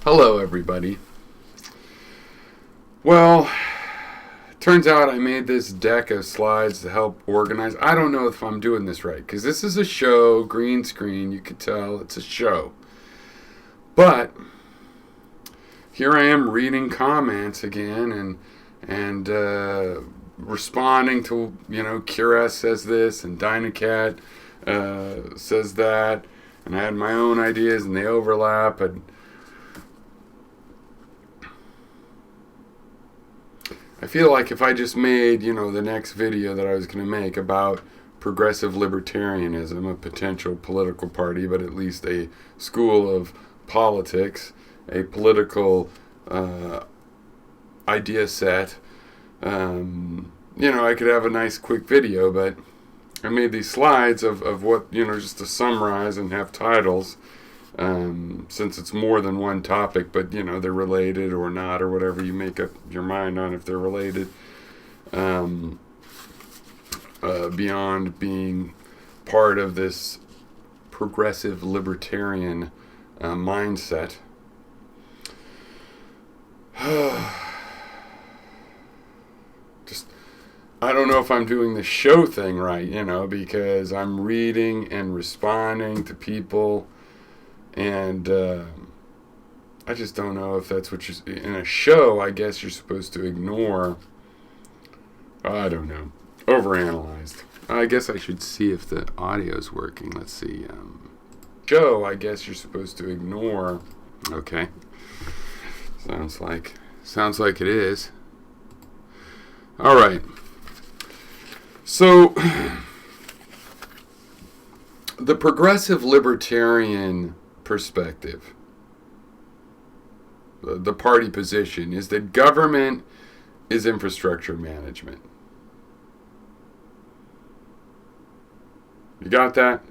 Hello, everybody. Well, turns out I made this deck of slides to help organize. I don't know if I'm doing this right, because this is a show, green screen, you could tell it's a show. But here I am reading comments again and responding to, Kira says this and Dynacat says that, and I had my own ideas and they overlap, and I feel like if I just made, the next video that I was going to make about progressive libertarianism, a potential political party, but at least a school of politics, a political idea set, I could have a nice quick video, but I made these slides of what, just to summarize and have titles, since it's more than one topic, but they're related or not, or whatever you make up your mind on if they're related, beyond being part of this progressive libertarian mindset. I don't know if I'm doing the show thing right, because I'm reading and responding to people. And I just don't know if that's what you're... In a show, I guess you're supposed to ignore... I don't know. Overanalyzed. I guess I should see if the audio's working. Let's see. Show, I guess you're supposed to ignore... Okay. Sounds like it is. All right. So, the progressive libertarian perspective, the party position, is that government is infrastructure management. You got that?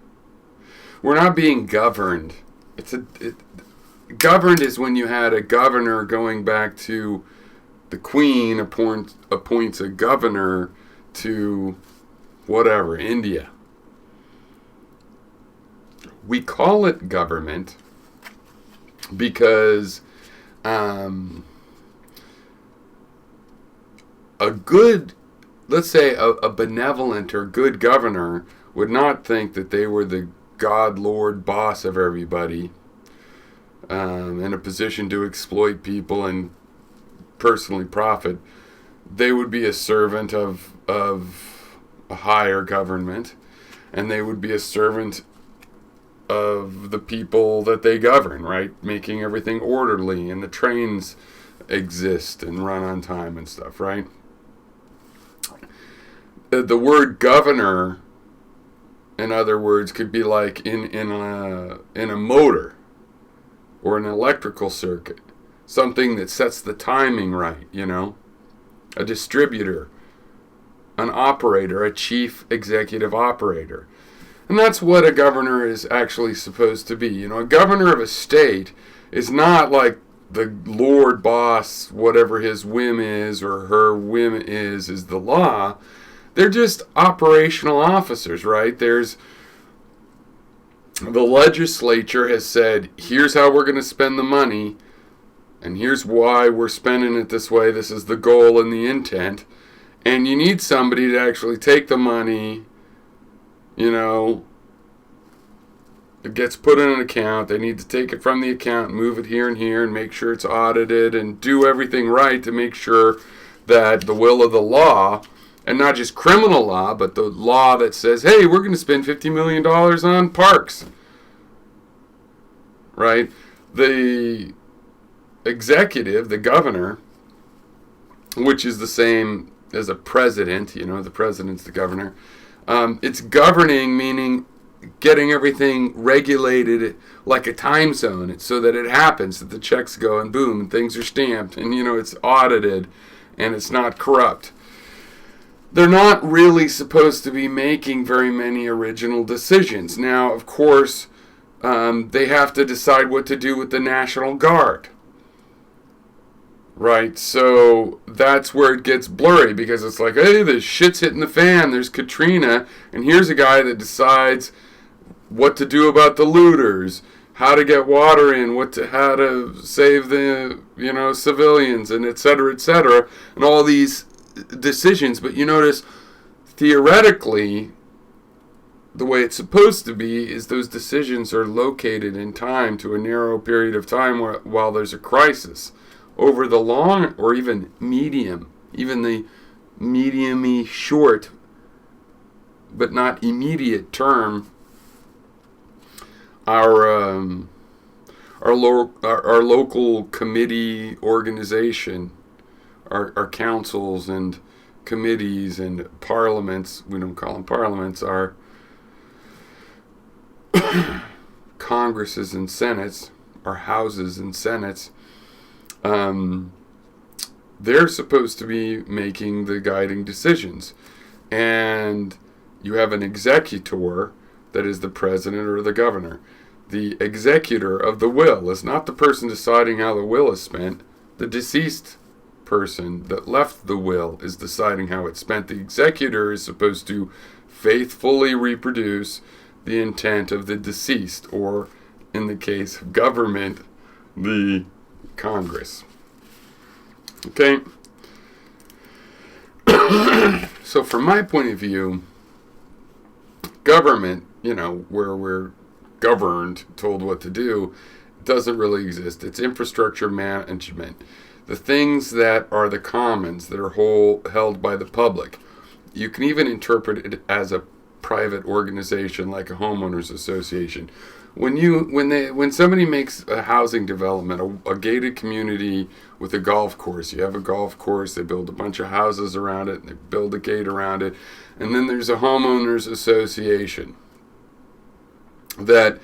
We're not being governed. Governed is when you had a governor going back to the Queen appoints a governor to whatever, India. We call it government because a good, let's say a benevolent or good governor would not think that they were the God, Lord, boss of everybody, in a position to exploit people and personally profit. They would be a servant of a higher government, and they would be a servant of the people that they govern, right? Making everything orderly, and the trains exist and run on time and stuff, right? The word governor, in other words, could be like in a motor or an electrical circuit, something that sets the timing right, a distributor, an operator, a chief executive operator. And that's what a governor is actually supposed to be. A governor of a state is not like the Lord boss, whatever his whim is or her whim is the law. They're just operational officers, right? The legislature has said, here's how we're going to spend the money, and here's why we're spending it this way. This is the goal and the intent. And you need somebody to actually take the money, it gets put in an account. They need to take it from the account, move it here and here, and make sure it's audited, and do everything right to make sure that the will of the law, and not just criminal law, but the law that says, hey, we're going to spend $50 million on parks, right? The executive, the governor, which is the same as a president, the president's the governor. It's governing, meaning getting everything regulated like a time zone, so that it happens, that the checks go and boom, and things are stamped, and it's audited, and it's not corrupt. They're not really supposed to be making very many original decisions. Now, of course, they have to decide what to do with the National Guard. Right, so that's where it gets blurry, because it's like, hey, the shit's hitting the fan, there's Katrina, and here's a guy that decides what to do about the looters. how to get water in, how to save the, civilians, and et cetera, and all these decisions. But you notice, theoretically, the way it's supposed to be is those decisions are located in time to a narrow period of time while there's a crisis. Over the long, or even the medium-y short, but not immediate term, our local committee organization, our councils and committees and parliaments, we don't call them parliaments, our congresses and senates, our houses and senates, they're supposed to be making the guiding decisions. And you have an executor that is the president or the governor. The executor of the will is not the person deciding how the will is spent. The deceased person that left the will is deciding how it's spent. The executor is supposed to faithfully reproduce the intent of the deceased, or in the case of government, the Congress. Okay? So from my point of view, government, where we're governed, told what to do, doesn't really exist. It's infrastructure management. The things that are the commons that are held by the public. You can even interpret it as a private organization like a homeowners association. When somebody makes a housing development, a gated community with a golf course, you have a golf course, they build a bunch of houses around it, and they build a gate around it, and then there's a homeowners association that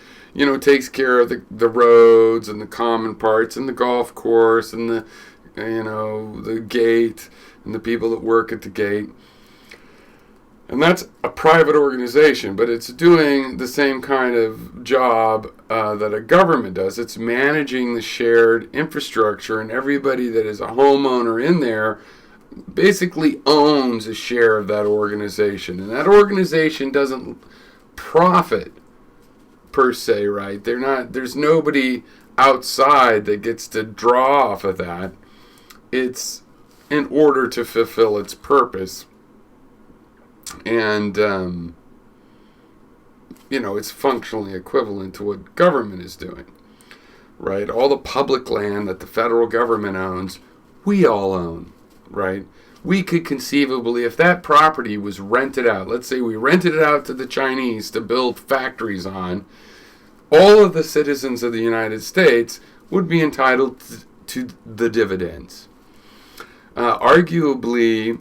takes care of the roads and the common parts and the golf course and the gate and the people that work at the gate. And that's a private organization, but it's doing the same kind of job that a government does. It's managing the shared infrastructure, and everybody that is a homeowner in there basically owns a share of that organization. And that organization doesn't profit per se, right? There's nobody outside that gets to draw off of that. It's in order to fulfill its purpose. And, it's functionally equivalent to what government is doing, right? All the public land that the federal government owns, we all own, right? We could conceivably, if that property was rented out, let's say we rented it out to the Chinese to build factories on, all of the citizens of the United States would be entitled to the dividends. Arguably,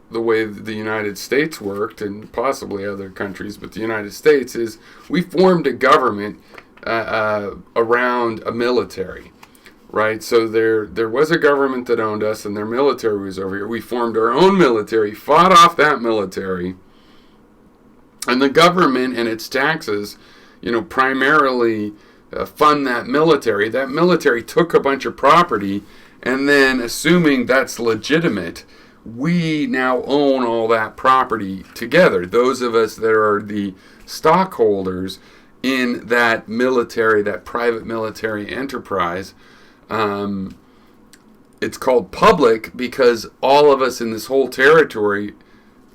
the way the United States worked, and possibly other countries, but the United States, is we formed a government around a military, right? So there was a government that owned us, and their military was over here. We formed our own military, fought off that military, and the government and its taxes, primarily fund that military. That military took a bunch of property, and then, assuming that's legitimate, we now own all that property together. Those of us that are the stockholders in that military, that private military enterprise, it's called public because all of us in this whole territory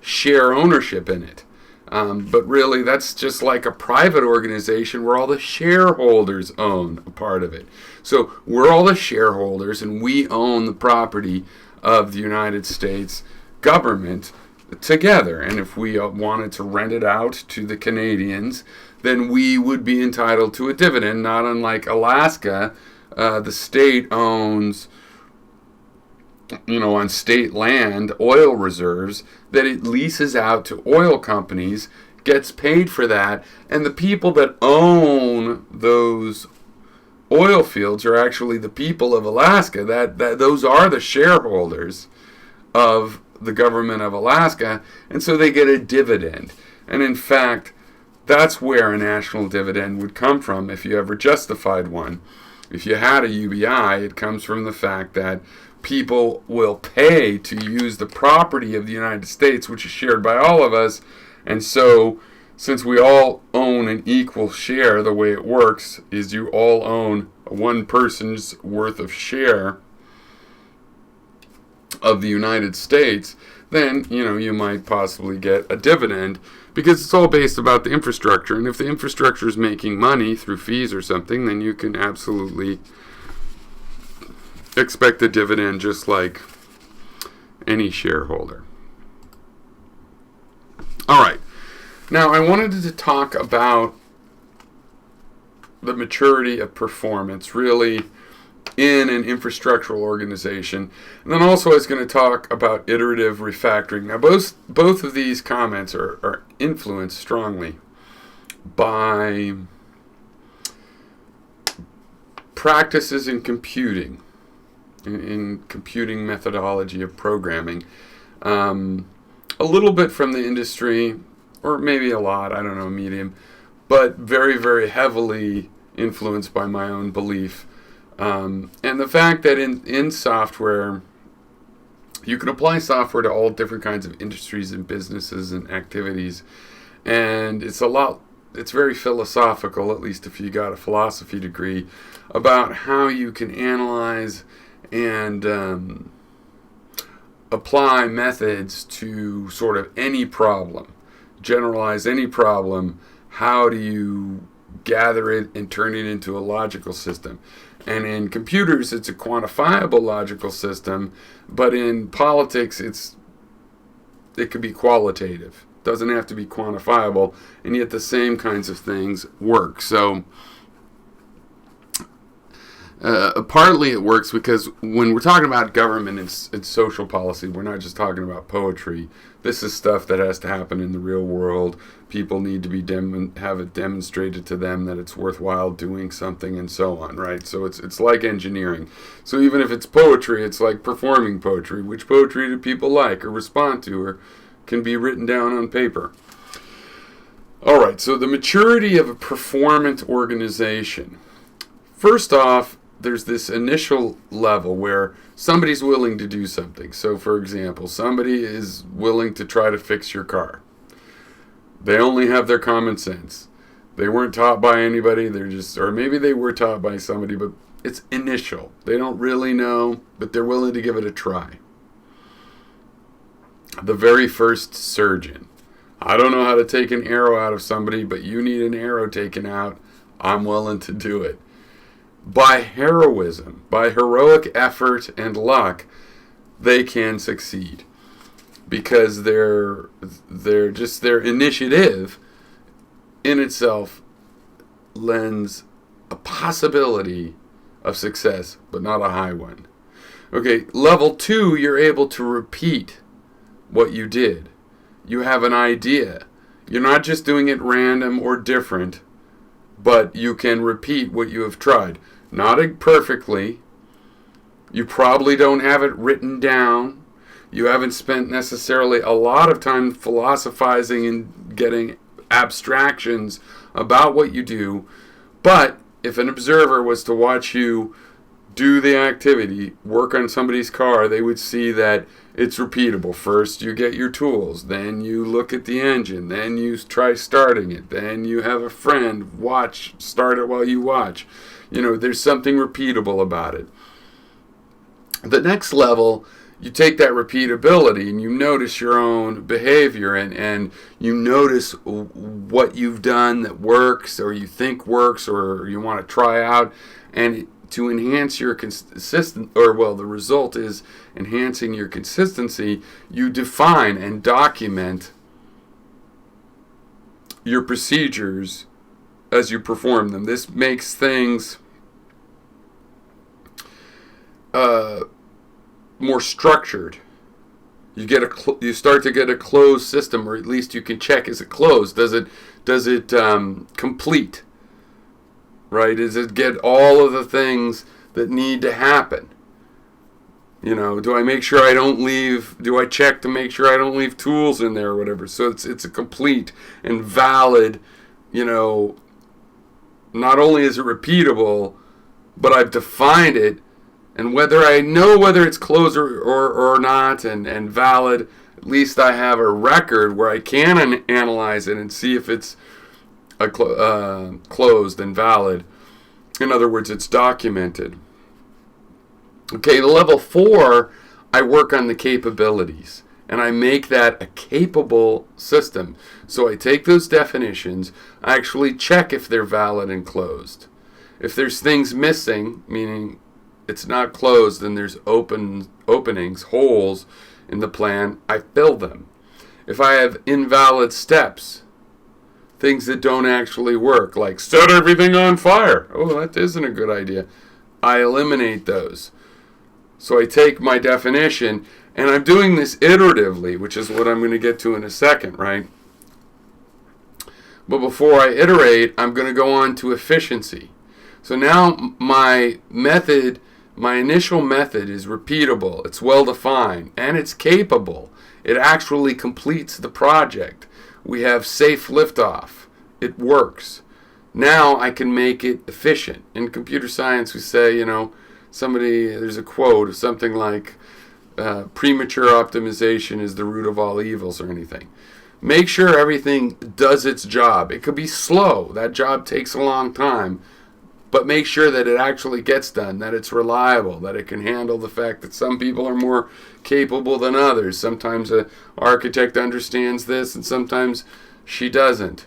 share ownership in it. But really, that's just like a private organization where all the shareholders own a part of it. So we're all the shareholders, and we own the property of the United States government together. And if we wanted to rent it out to the Canadians, then we would be entitled to a dividend, not unlike Alaska. The state owns, on state land, oil reserves that it leases out to oil companies, gets paid for that, and the people that own those oil fields are actually the people of Alaska. That those are the shareholders of the government of Alaska, and so they get a dividend. And in fact, that's where a national dividend would come from if you ever justified one. If you had a UBI, it comes from the fact that people will pay to use the property of the United States, which is shared by all of us, and so since we all own an equal share, the way it works is you all own one person's worth of share of the United States, then, you might possibly get a dividend, because it's all based about the infrastructure. And if the infrastructure is making money through fees or something, then you can absolutely expect a dividend just like any shareholder. All right. Now, I wanted to talk about the maturity of performance, really, in an infrastructural organization. And then also I was going to talk about iterative refactoring. Now, both of these comments are influenced strongly by practices in computing, in computing methodology of programming. A little bit from the industry, or maybe a lot, I don't know, medium, but very, very heavily influenced by my own belief. And the fact that in software, you can apply software to all different kinds of industries and businesses and activities. And it's very philosophical, at least if you got a philosophy degree, about how you can analyze and apply methods to sort of any problem, generalize any problem. How do you gather it and turn it into a logical system? And in computers, it's a quantifiable logical system, but in politics, it could be qualitative. It doesn't have to be quantifiable, and yet the same kinds of things work. So partly it works because when we're talking about government and social policy, we're not just talking about poetry. This is stuff that has to happen in the real world. People need to be have it demonstrated to them that it's worthwhile doing something, and so on, right? So it's like engineering. So even if it's poetry, it's like performing poetry. Which poetry do people like or respond to or can be written down on paper? All right, so the maturity of a performance organization. First off, there's this initial level where somebody's willing to do something. So, for example, somebody is willing to try to fix your car. They only have their common sense. They weren't taught by anybody. Or maybe they were taught by somebody, but it's initial. They don't really know, but they're willing to give it a try. The very first surgeon. I don't know how to take an arrow out of somebody, but you need an arrow taken out. I'm willing to do it. By heroism, by heroic effort and luck, they can succeed, because their initiative in itself lends a possibility of success, but not a high one. Okay, level 2, you're able to repeat what you did. You have an idea. You're not just doing it random or different, but you can repeat what you have tried. Not perfectly. You probably don't have it written down. You haven't spent necessarily a lot of time philosophizing and getting abstractions about what you do. But if an observer was to watch you do the activity, work on somebody's car, they would see that it's repeatable. First, you get your tools. Then you look at the engine. Then you try starting it. Then you have a friend start it while you watch. There's something repeatable about it. The next level, you take that repeatability and you notice your own behavior and you notice what you've done that works or you think works or you want to try out. And to enhance your the result is enhancing your consistency, you define and document your procedures as you perform them. This makes things more structured. You start to get a closed system, or at least you can check: is it closed? Does it complete? Right? Does it get all of the things that need to happen? Do I make sure I don't leave? Do I check to make sure I don't leave tools in there or whatever? So it's a complete and valid. Not only is it repeatable, but I've defined it, and whether I know whether it's closed or not and valid, At least I have a record where I can analyze it and see if it's closed and valid. In other words, it's documented. Okay, the level 4, I work on the capabilities, and I make that a capable system. So I take those definitions, I actually check if they're valid and closed. If there's things missing, meaning it's not closed and there's openings, holes in the plan, I fill them. If I have invalid steps, things that don't actually work, like set everything on fire, oh, that isn't a good idea, I eliminate those. So I take my definition, and I'm doing this iteratively, which is what I'm going to get to in a second, right? But before I iterate, I'm going to go on to efficiency. So now my method, my initial method is repeatable, it's well-defined, and it's capable. It actually completes the project. We have safe liftoff. It works. Now I can make it efficient. In computer science, we say, there's a quote of something like, premature optimization is the root of all evils or anything. Make sure everything does its job. It could be slow. That job takes a long time. But make sure that it actually gets done, that it's reliable, that it can handle the fact that some people are more capable than others. Sometimes an architect understands this and sometimes she doesn't.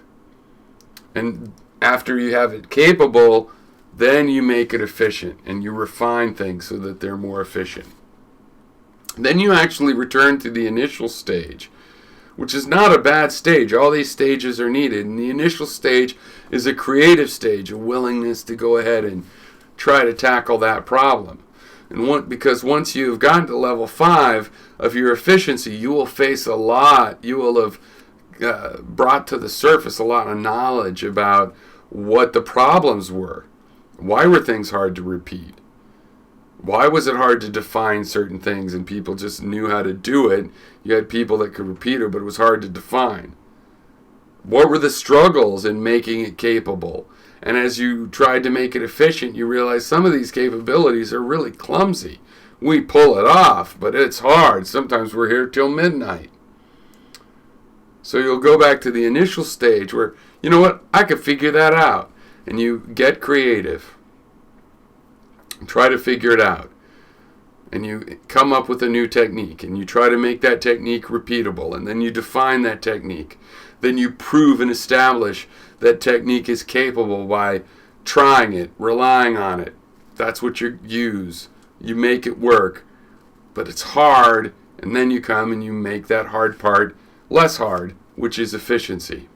And after you have it capable, then you make it efficient and you refine things so that they're more efficient. Then you actually return to the initial stage, which is not a bad stage. All these stages are needed. And the initial stage is a creative stage, a willingness to go ahead and try to tackle that problem. And because once you've gotten to level 5 of your efficiency, you will face a lot. You will have brought to the surface a lot of knowledge about what the problems were. Why were things hard to repeat? Why was it hard to define certain things and people just knew how to do it? You had people that could repeat it, but it was hard to define. What were the struggles in making it capable? And as you tried to make it efficient, you realize some of these capabilities are really clumsy. We pull it off, but it's hard. Sometimes we're here till midnight. So you'll go back to the initial stage where, you know what, I could figure that out. And you get creative. Try to figure it out. And you come up with a new technique. And you try to make that technique repeatable. And then you define that technique. Then you prove and establish that technique is capable by trying it, relying on it. That's what you use. You make it work. But it's hard. And then you come and you make that hard part less hard, which is efficiency.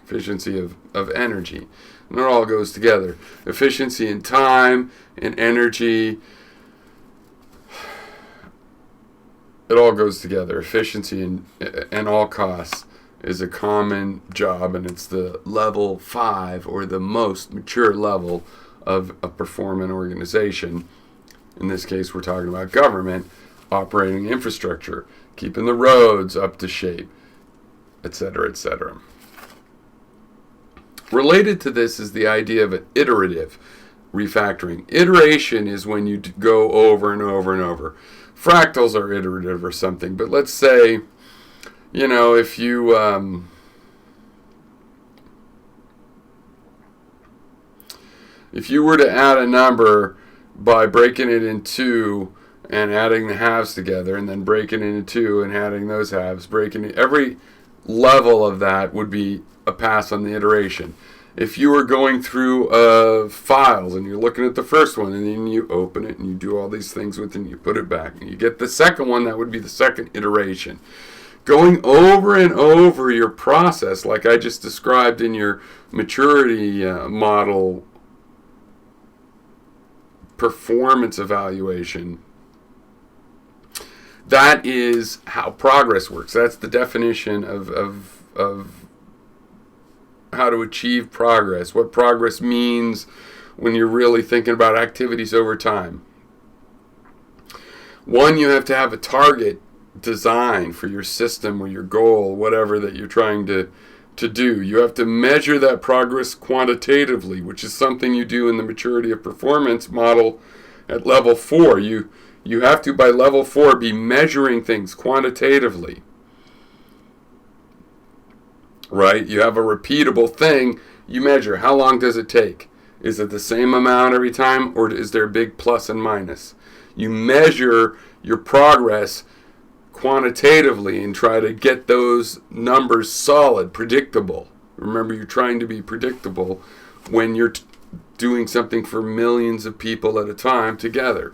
Efficiency of energy. And it all goes together. Efficiency in time, in energy. It all goes together. Efficiency in all costs is a common job, and it's the level 5 or the most mature level of a performing organization. In this case, we're talking about government, operating infrastructure, keeping the roads up to shape, etc., etc. Related to this is the idea of an iterative refactoring. Iteration is when you go over and over and over. Fractals are iterative or something, but let's say, if you were to add a number by breaking it in two and adding the halves together, and then breaking it into two and adding those halves, every level of that would be a pass on the iteration. If you were going through files and you're looking at the first one and then you open it and you do all these things with it and you put it back and you get the second one, that would be the second iteration. Going over and over your process, like I just described in your maturity model performance evaluation, that is how progress works. That's the definition of how to achieve progress, what progress means when you're really thinking about activities over time. One, you have to have a target design for your system or your goal, whatever that you're trying to do. You have to measure that progress quantitatively, which is something you do in the maturity of performance model at level 4. You have to, by level 4, be measuring things quantitatively. right? You have a repeatable thing. You measure, how long does it take? Is it the same amount every time, or is there a big plus and minus? You measure your progress quantitatively and try to get those numbers solid, predictable. Remember, you're trying to be predictable when you're doing something for millions of people at a time together.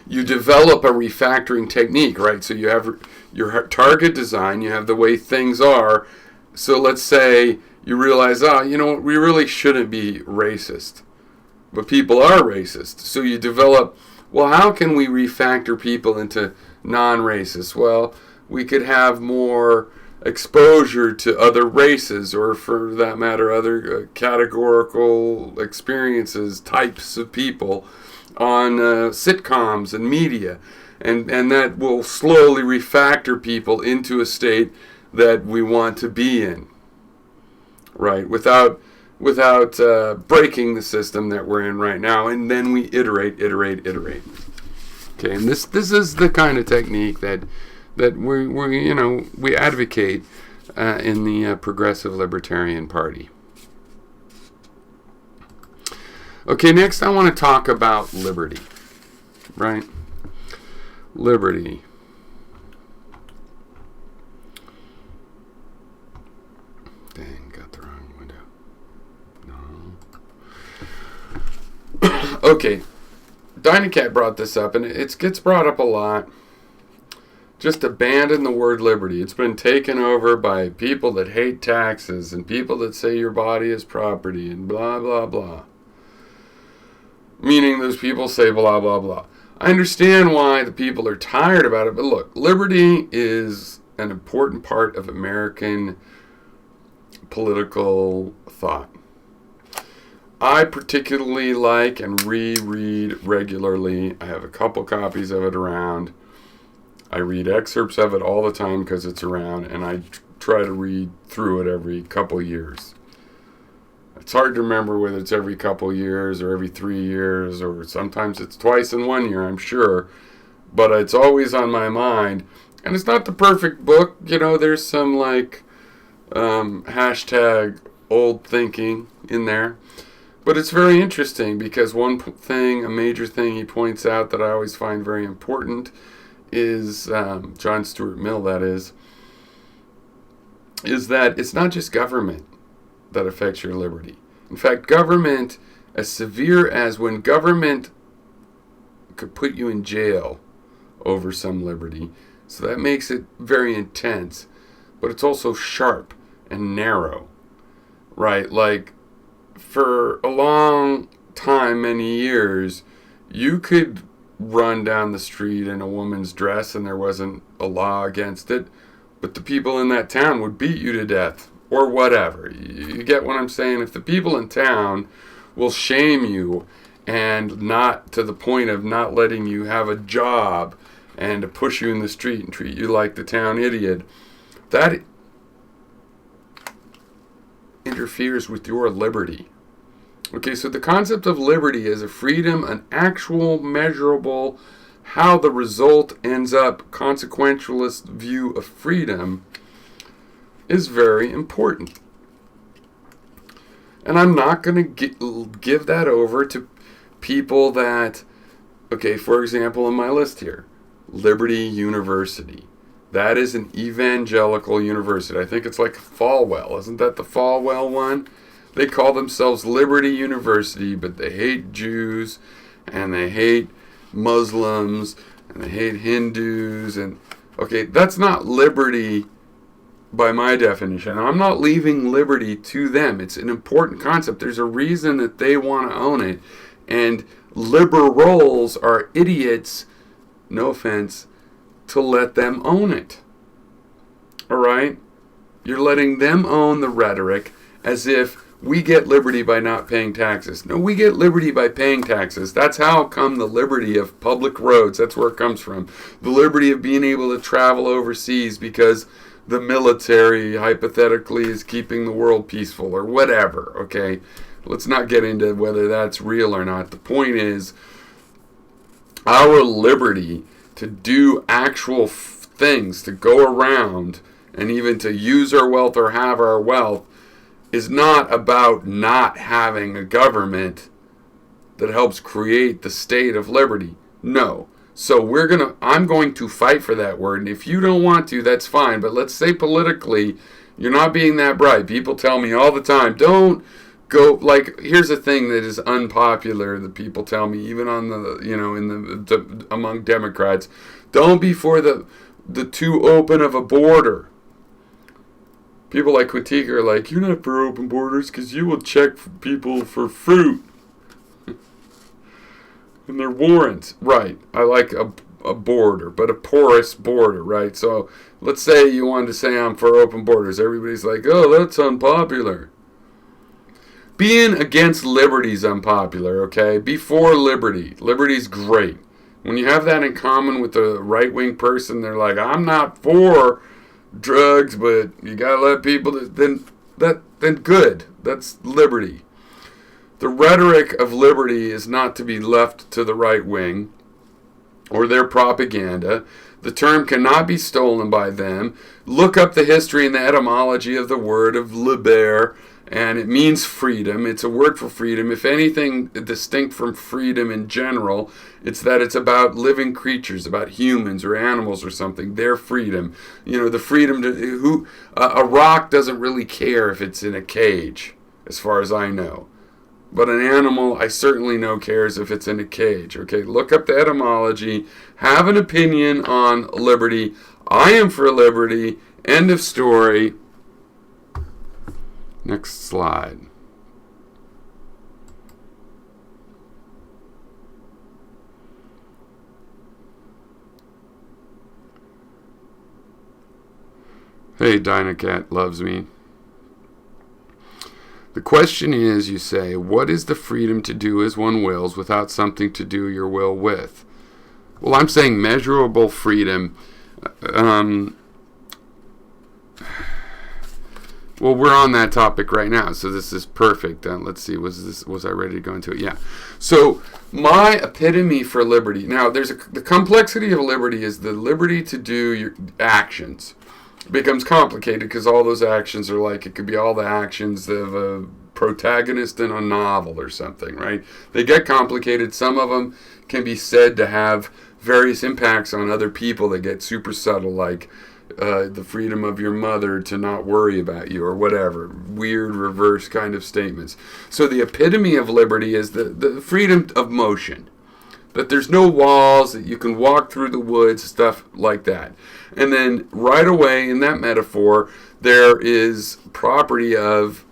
You develop a refactoring technique, right? So you have your target design, you have the way things are. So let's say you realize, we really shouldn't be racist, but people are racist. So you develop, well, how can we refactor people into non-racist? Well, we could have more exposure to other races, or for that matter, other categorical experiences, types of people on sitcoms and media. And that will slowly refactor people into a state that we want to be in, right? Without breaking the system that we're in right now. And then we iterate. Okay, and this is the kind of technique that we advocate in the Progressive Libertarian Party. Okay, next I want to talk about liberty, right? Liberty. Dang, got the wrong window. No. Okay, Dynacat brought this up, and it gets brought up a lot. Just abandon the word liberty. It's been taken over by people that hate taxes and people that say your body is property and blah, blah, blah. Meaning those people say blah, blah, blah. I understand why the people are tired about it, but look, liberty is an important part of American political thought. I particularly like and reread regularly. I have a couple copies of it around. I read excerpts of it all the time because it's around, and I try to read through it every couple years. It's hard to remember whether it's every couple years or every 3 years, or sometimes it's twice in 1 year, I'm sure. But it's always on my mind. And it's not the perfect book. There's some hashtag old thinking in there. But it's very interesting because one thing, a major thing he points out that I always find very important is, John Stuart Mill that is that it's not just government that affects your liberty. In fact, government, as severe as when government could put you in jail over some liberty, so that makes it very intense, but it's also sharp and narrow, right? Like, for a long time, many years, you could run down the street in a woman's dress and there wasn't a law against it, but the people in that town would beat you to death or whatever. You get what I'm saying? If the people in town will shame you, and not to the point of not letting you have a job and to push you in the street and treat you like the town idiot, that interferes with your liberty. Okay, so the concept of liberty is a freedom, an actual measurable, how the result ends up, consequentialist view of freedom, is very important. And I'm not going to give that over to people that, okay, for example, in my list here, Liberty University. That is an evangelical university. I think it's like Falwell. Isn't that the Falwell one? They call themselves Liberty University, but they hate Jews, and they hate Muslims, and they hate Hindus. And okay, that's not liberty by my definition. I'm not leaving liberty to them. It's an important concept. There's a reason that they want to own it. And liberals are idiots, no offense, to let them own it. All right? You're letting them own the rhetoric as if we get liberty by not paying taxes. No, we get liberty by paying taxes. That's how come the liberty of public roads, that's where it comes from. The liberty of being able to travel overseas because the military, hypothetically, is keeping the world peaceful or whatever, okay? Let's not get into whether that's real or not. The point is, our liberty to do actual things to go around and even to use our wealth or have our wealth is not about not having a government that helps create the state of liberty. No. So I'm going to fight for that word, and if you don't want to, that's fine. But let's say politically, you're not being that bright. People tell me all the time, don't go, like, here's a thing that is unpopular that people tell me, even on among Democrats, don't be for the too open of a border. People like Quintica are like, you're not for open borders because you will check people for fruit. And they're warrants. Right. I like a border, but a porous border, right? So let's say you wanted to say I'm for open borders. Everybody's like, oh, that's unpopular. Being against liberty is unpopular, okay? Be for liberty. Liberty's great. When you have that in common with a right-wing person, they're like, I'm not for drugs, but you gotta let people, then good. That's liberty. The rhetoric of liberty is not to be left to the right wing or their propaganda. The term cannot be stolen by them. Look up the history and the etymology of the word of liber, and it means freedom. It's a word for freedom. If anything distinct from freedom in general, it's that it's about living creatures, about humans or animals or something. Their freedom. You know, the freedom to a rock doesn't really care if it's in a cage, as far as I know. But an animal, I certainly know, cares if it's in a cage. Okay, look up the etymology. Have an opinion on liberty. I am for liberty. End of story. Next slide. Hey, Dynacat loves me. The question is, you say, what is the freedom to do as one wills without something to do your will with? Well, I'm saying measurable freedom. Well, we're on that topic right now, so this is perfect. Let's see, was I ready to go into it? Yeah. So my epitome for liberty. Now, the complexity of liberty is the liberty to do your actions. It becomes complicated because all those actions are like, it could be all the actions of a protagonist in a novel or something, right? They get complicated. Some of them can be said to have various impacts on other people that get super subtle, like the freedom of your mother to not worry about you or whatever. Weird reverse kind of statements. So the epitome of liberty is the freedom of motion. That there's no walls, that you can walk through the woods, stuff like that. And then right away in that metaphor, there is property of,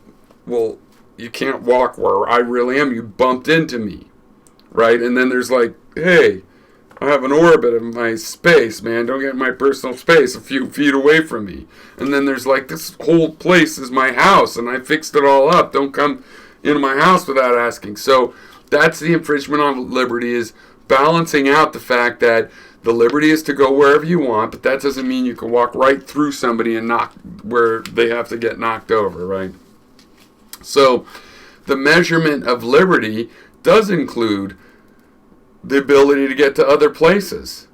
well, you can't walk where I really am. You bumped into me, right? And then there's like, hey, I have an orbit of my space, man. Don't get in my personal space a few feet away from me. And then there's like, this whole place is my house, and I fixed it all up. Don't come into my house without asking. So that's the infringement on liberty, is balancing out the fact that the liberty is to go wherever you want, but that doesn't mean you can walk right through somebody and knock where they have to get knocked over, right? So the measurement of liberty does include the ability to get to other places,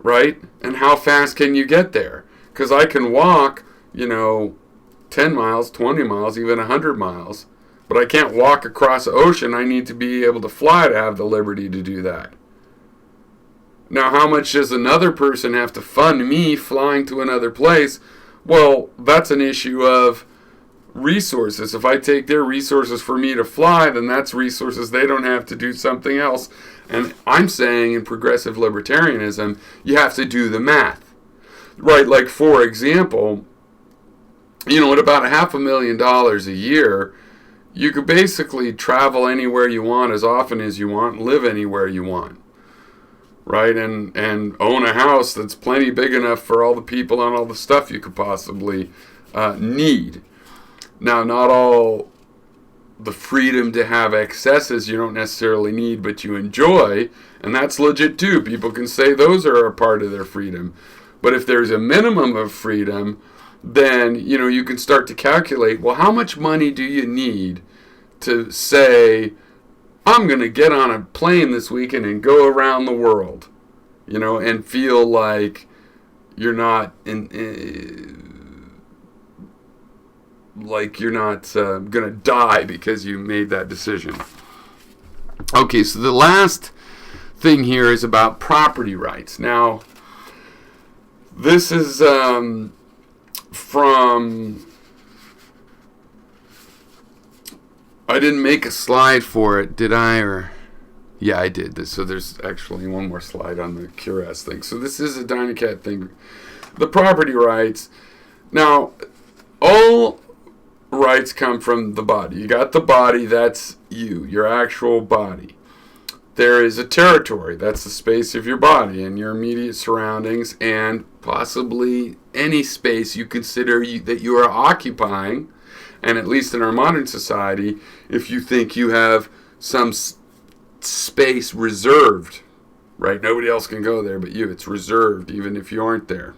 right? And how fast can you get there? Because I can walk, 10 miles, 20 miles, even 100 miles, but I can't walk across the ocean. I need to be able to fly to have the liberty to do that. Now, how much does another person have to fund me flying to another place? Well, that's an issue of resources. If I take their resources for me to fly, then that's resources they don't have to do something else. And I'm saying in progressive libertarianism, you have to do the math. Right, like for example, at about $500,000 a year, you could basically travel anywhere you want as often as you want and live anywhere you want. Right, and own a house that's plenty big enough for all the people and all the stuff you could possibly need. Now, not all the freedom to have excesses you don't necessarily need, but you enjoy, and that's legit too. People can say those are a part of their freedom. But if there's a minimum of freedom, then, you can start to calculate, well, how much money do you need to say, I'm going to get on a plane this weekend and go around the world, and feel like, you're not gonna die because you made that decision. Okay, so the last thing here is about property rights. Now, this is from... I didn't make a slide for it, did I? Or yeah, I did. So there's actually one more slide on the Cuirass thing. So this is a Dynacat thing. The property rights. Now, all rights come from the body. You got the body, that's you, your actual body. There is a territory, that's the space of your body and your immediate surroundings, and possibly any space you consider that you are occupying. And at least in our modern society, if you think you have some space reserved, right? Nobody else can go there but you. It's reserved even if you aren't there.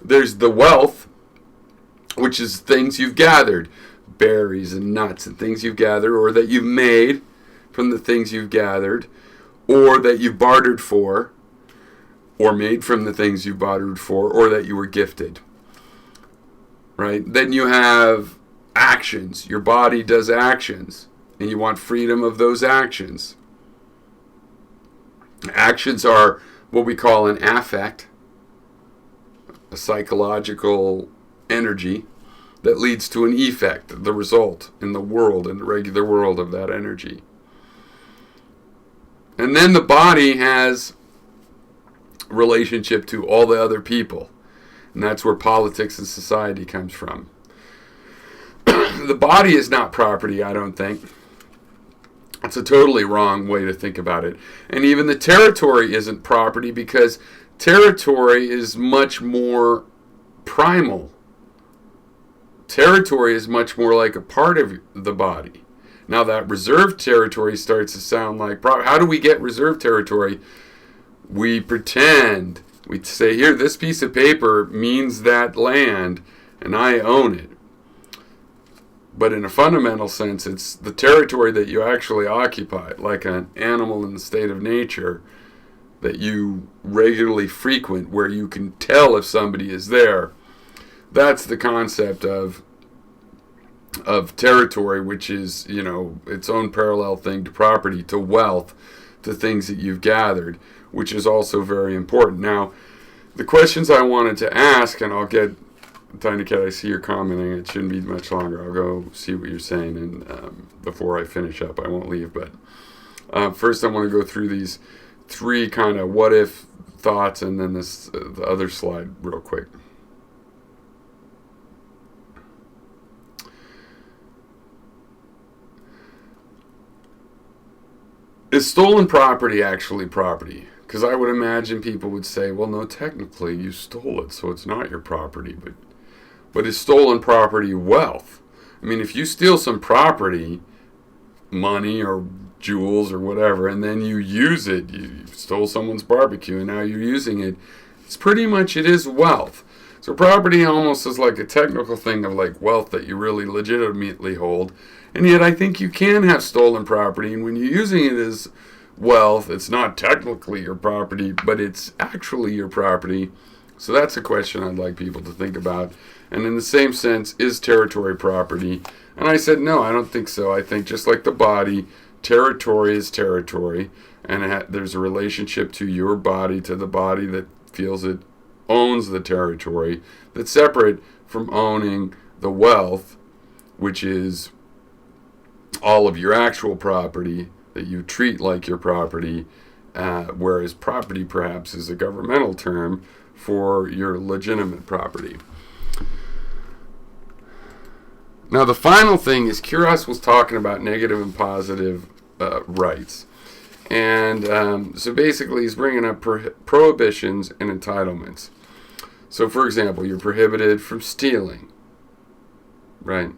There's the wealth, which is things you've gathered, berries and nuts and things you've gathered, or that you've made from the things you've gathered, or that you've bartered for, or made from the things you bartered for, or that you were gifted. Right? Then you have actions. Your body does actions, and you want freedom of those actions. Actions are what we call an affect, a psychological energy that leads to an effect, the result in the world, in the regular world of that energy. And then the body has relationship to all the other people. And that's where politics and society comes from. The body is not property, I don't think. It's a totally wrong way to think about it. And even the territory isn't property, because territory is much more primal. Territory is much more like a part of the body. Now that reserved territory starts to sound like how do we get reserved territory? We pretend. We say, here, this piece of paper means that land, and I own it. But in a fundamental sense, it's the territory that you actually occupy, like an animal in the state of nature that you regularly frequent, where you can tell if somebody is there. That's the concept of territory, which is, its own parallel thing to property, to wealth, to things that you've gathered, which is also very important. Now, the questions I wanted to ask, and I'll get, Tiny Cat, I see you're commenting, it shouldn't be much longer. I'll go see what you're saying, and before I finish up, I won't leave. But first I want to go through these three kind of what-if thoughts, and then the other slide real quick. Is stolen property actually property? Because I would imagine people would say, well, no, technically you stole it, so it's not your property. But is stolen property wealth? I mean, if you steal some property, money or jewels or whatever, and then you use it, you stole someone's barbecue and now you're using it, it's pretty much, it is wealth. So property almost is like a technical thing of like wealth that you really legitimately hold. And yet I think you can have stolen property, and when you're using it as wealth, it's not technically your property, but it's actually your property. So that's a question I'd like people to think about. And in the same sense, is territory property? And I said, no, I don't think so. I think just like the body, territory is territory, and there's a relationship to your body, to the body that feels it owns the territory, that's separate from owning the wealth, which is all of your actual property that you treat like your property, whereas property perhaps is a governmental term for your legitimate property. Now the final thing is, Cuirass was talking about negative and positive rights. And so basically he's bringing up prohibitions and entitlements. So for example, you're prohibited from stealing, right?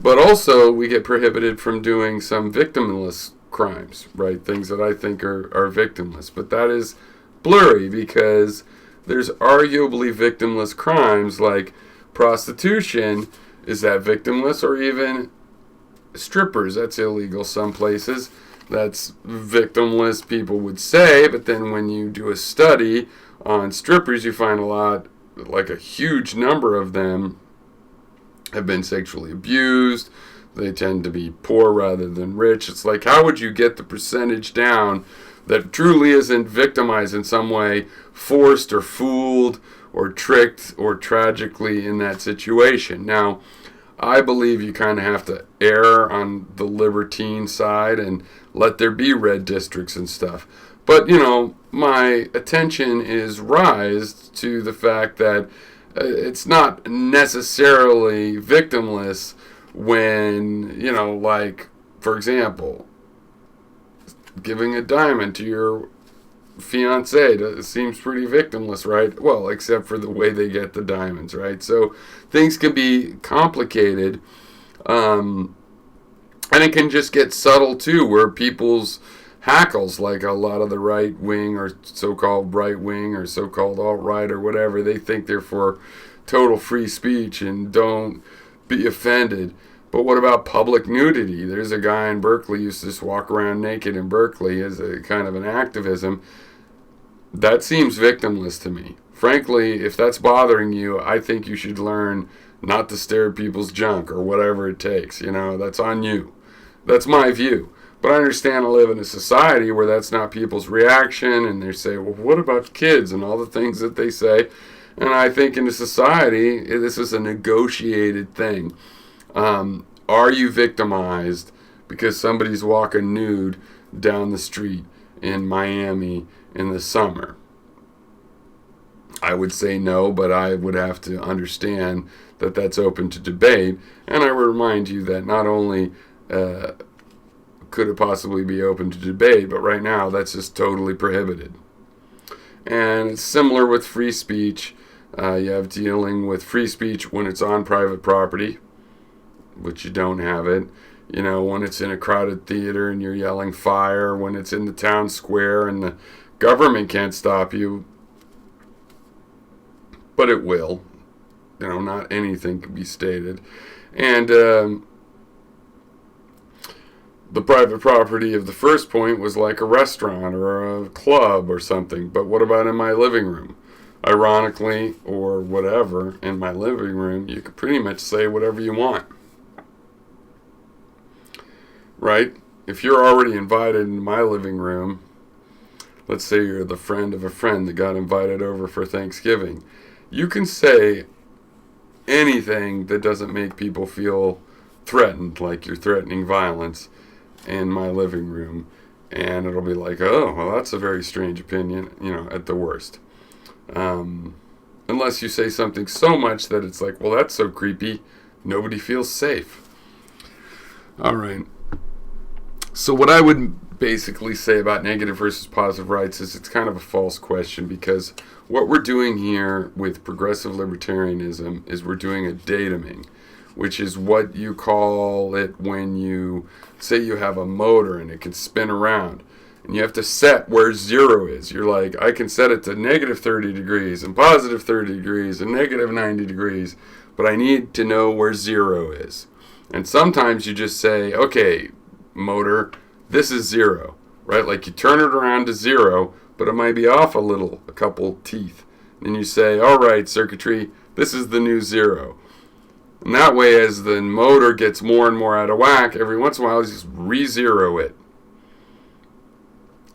But also we get prohibited from doing some victimless crimes, right? Things that I think are victimless. But that is blurry, because there's arguably victimless crimes like prostitution. Is that victimless? Or even strippers, that's illegal some places. That's victimless, people would say, but then when you do a study on strippers, you find a huge number of them have been sexually abused. They tend to be poor rather than rich. It's like, how would you get the percentage down that truly isn't victimized in some way, forced or fooled or tricked or tragically in that situation? Now, I believe you kind of have to err on the libertine side and let there be red districts and stuff. But, my attention is raised to the fact that it's not necessarily victimless when, for example, giving a diamond to your fiancé seems pretty victimless, right? Well, except for the way they get the diamonds, right? So things can be complicated, and it can just get subtle too, where people's hackles, like a lot of the right wing or so-called right wing or so-called alt-right or whatever, they think they're for total free speech and don't be offended. But what about public nudity? There's a guy in Berkeley who used to just walk around naked in Berkeley as a kind of an activism. That seems victimless to me. Frankly, if that's bothering you, I think you should learn not to stare at people's junk or whatever it takes. That's on you. That's my view. But I understand I live in a society where that's not people's reaction, and they say, well, what about kids and all the things that they say? And I think in a society, this is a negotiated thing. Are you victimized because somebody's walking nude down the street in Miami in the summer? I would say no, but I would have to understand that that's open to debate. And I would remind you that not only could it possibly be open to debate, but right now that's just totally prohibited. And it's similar with free speech. You have dealing with free speech when it's on private property, which you don't have it. When it's in a crowded theater and you're yelling fire, when it's in the town square and the government can't stop you, but it will. Not anything can be stated. And the private property of the first point was like a restaurant or a club or something. But what about in my living room? Ironically, or whatever, in my living room, you could pretty much say whatever you want. Right? If you're already invited into my living room, let's say you're the friend of a friend that got invited over for Thanksgiving, you can say anything that doesn't make people feel threatened, like you're threatening violence, in my living room, and it'll be like, oh, well, that's a very strange opinion, at the worst. Unless you say something so much that it's like, well, that's so creepy, nobody feels safe. All right. So what I would basically say about negative versus positive rights is it's kind of a false question, because what we're doing here with progressive libertarianism is we're doing a datuming, which is what you call it when you say you have a motor and it can spin around. And you have to set where zero is. You're like, I can set it to negative 30 degrees and positive 30 degrees and negative 90 degrees, but I need to know where zero is. And sometimes you just say, okay, motor, this is zero, right? Like you turn it around to zero, but it might be off a couple teeth. And you say, all right, circuitry, this is the new zero. And that way, as the motor gets more and more out of whack, every once in a while, you just re-zero it.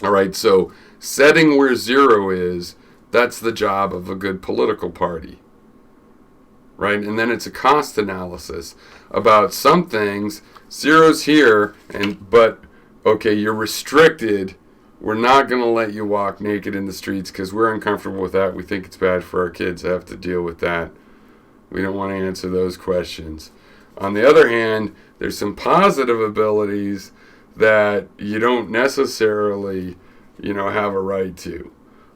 All right, so setting where zero is, that's the job of a good political party. Right? And then it's a cost analysis about some things. Zero's here, but okay, you're restricted. We're not going to let you walk naked in the streets because we're uncomfortable with that. We think it's bad for our kids to have to deal with that. We don't want to answer those questions. On the other hand, there's some positive abilities that you don't necessarily, have a right to.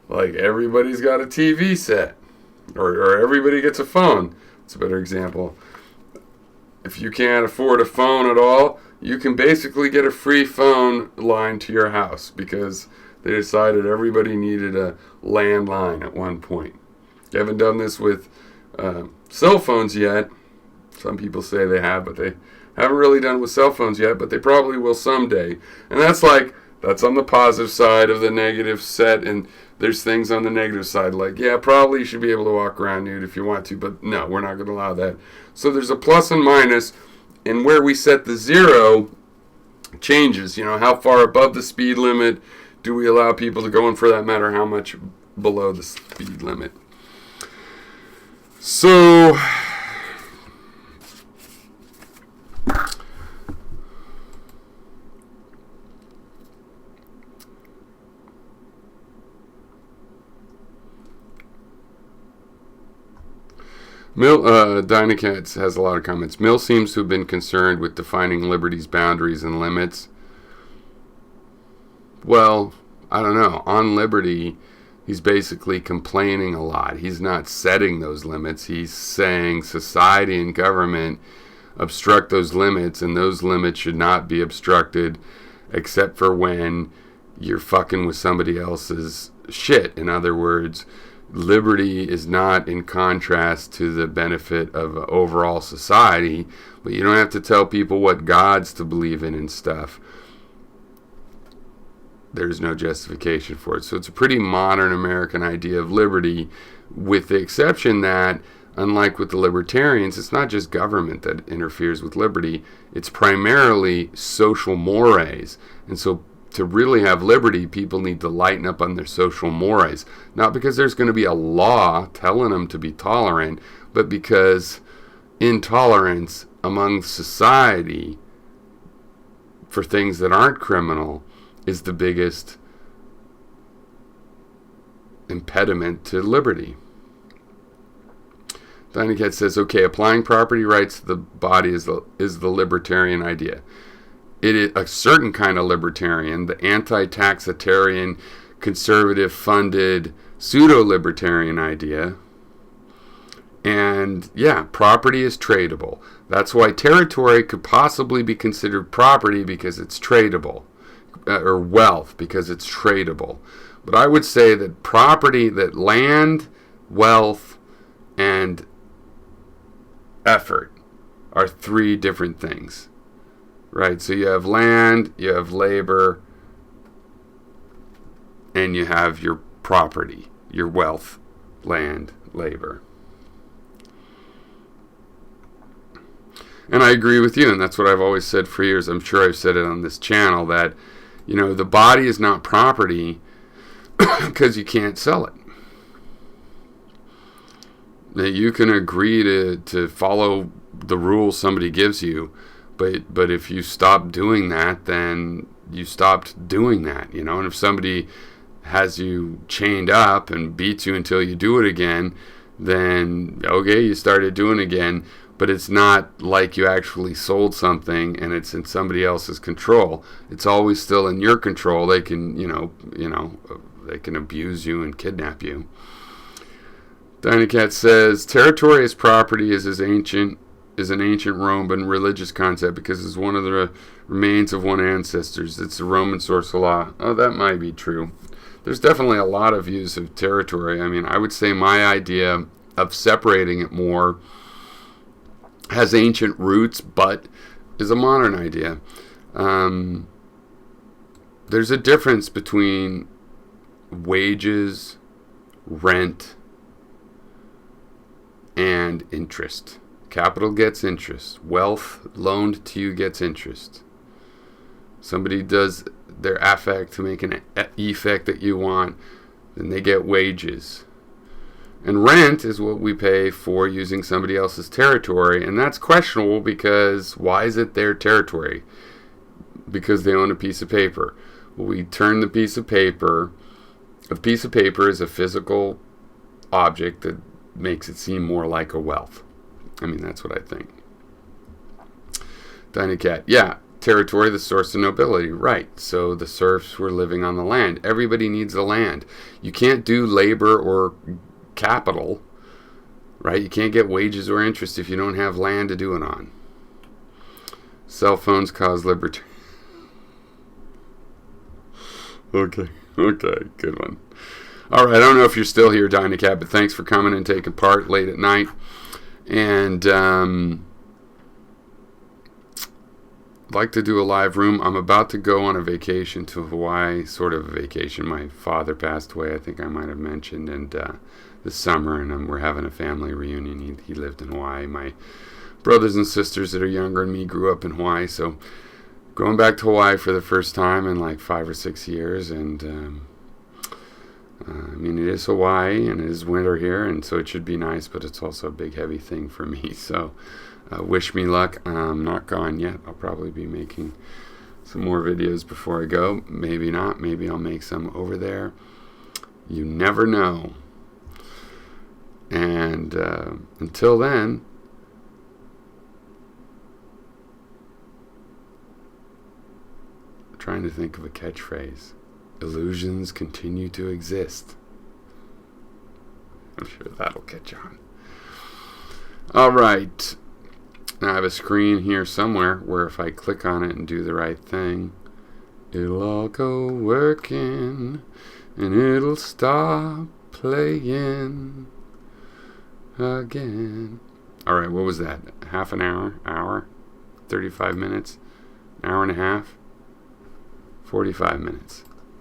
Like everybody's got a TV set, or everybody gets a phone. It's a better example. If you can't afford a phone at all, you can basically get a free phone line to your house because they decided everybody needed a landline at one point. You haven't done this with cell phones yet. Some people say they have, but they Haven't really done it with cell phones yet, but they probably will someday. And that's on the positive side of the negative set, and there's things on the negative side, like, yeah, probably you should be able to walk around nude if you want to, but no, we're not going to allow that. So there's a plus and minus, and where we set the zero changes. How far above the speed limit do we allow people to go, and for that matter, how much below the speed limit. So Dynacats has a lot of comments. Mill seems to have been concerned with defining liberty's boundaries and limits. Well, I don't know. On liberty, he's basically complaining a lot. He's not setting those limits. He's saying society and government obstruct those limits, and those limits should not be obstructed except for when you're fucking with somebody else's shit. In other words, liberty is not in contrast to the benefit of overall society, but you don't have to tell people what gods to believe in and stuff. There's no justification for it. So it's a pretty modern American idea of liberty, with the exception that, unlike with the libertarians, it's not just government that interferes with liberty, it's primarily social mores. And so to really have liberty, people need to lighten up on their social mores. Not because there's going to be a law telling them to be tolerant, but because intolerance among society for things that aren't criminal is the biggest impediment to liberty. Dynacat says, okay, applying property rights to the body is the libertarian idea. It is a certain kind of libertarian, the anti-taxitarian, conservative-funded, pseudo-libertarian idea. And yeah, property is tradable. That's why territory could possibly be considered property, because it's tradable. Or wealth, because it's tradable. But I would say that property, that land, wealth, and effort are three different things. Right? So you have land, you have labor, and you have your property, your wealth, land, labor. And I agree with you, and that's what I've always said for years. I'm sure I've said it on this channel, that the body is not property because you can't sell it. That you can agree to follow the rules somebody gives you, but if you stop doing that, then you stopped doing that, And if somebody has you chained up and beats you until you do it again, then okay, you started doing it again. But it's not like you actually sold something and it's in somebody else's control. It's always still in your control. They can, they can abuse you and kidnap you. Dynacat says, territory as property is an ancient Roman religious concept because it's one of the remains of one ancestors. It's the Roman source of law. Oh, that might be true. There's definitely a lot of views of territory. I mean, I would say my idea of separating it more has ancient roots, but is a modern idea. There's a difference between wages, rent, and interest. Capital gets interest. Wealth loaned to you gets interest. Somebody does their affect to make an effect that you want, then they get wages. And rent is what we pay for using somebody else's territory, and that's questionable because why is it their territory? Because they own a piece of paper. Well, we turn the piece of paper. A piece of paper is a physical object that makes it seem more like a wealth. I mean, that's what I think. Dynacat, yeah, territory, the source of nobility, right. So the serfs were living on the land. Everybody needs the land. You can't do labor or capital, right? You can't get wages or interest if you don't have land to do it on. Cell phones cause liberty. Okay, good one. All right, I don't know if you're still here, Dynacat, but thanks for coming and taking part late at night. And I'd like to do a live room. I'm about to go on a vacation to Hawaii, sort of a vacation. My father passed away, I think I might have mentioned, and this summer, and we're having a family reunion. He lived in Hawaii. My brothers and sisters that are younger than me grew up in Hawaii, so going back to Hawaii for the first time in like 5 or 6 years, and I mean, it is Hawaii, and it is winter here, and so it should be nice, but it's also a big, heavy thing for me, so wish me luck. I'm not gone yet. I'll probably be making some more videos before I go. Maybe not. Maybe I'll make some over there. You never know. And until then, I'm trying to think of a catchphrase. Illusions continue to exist. I'm sure that'll catch on. All right. Now I have a screen here somewhere where if I click on it and do the right thing, it'll all go working and it'll stop playing again. All right, what was that? Half an hour? 35 minutes? An hour and a half? 45 minutes.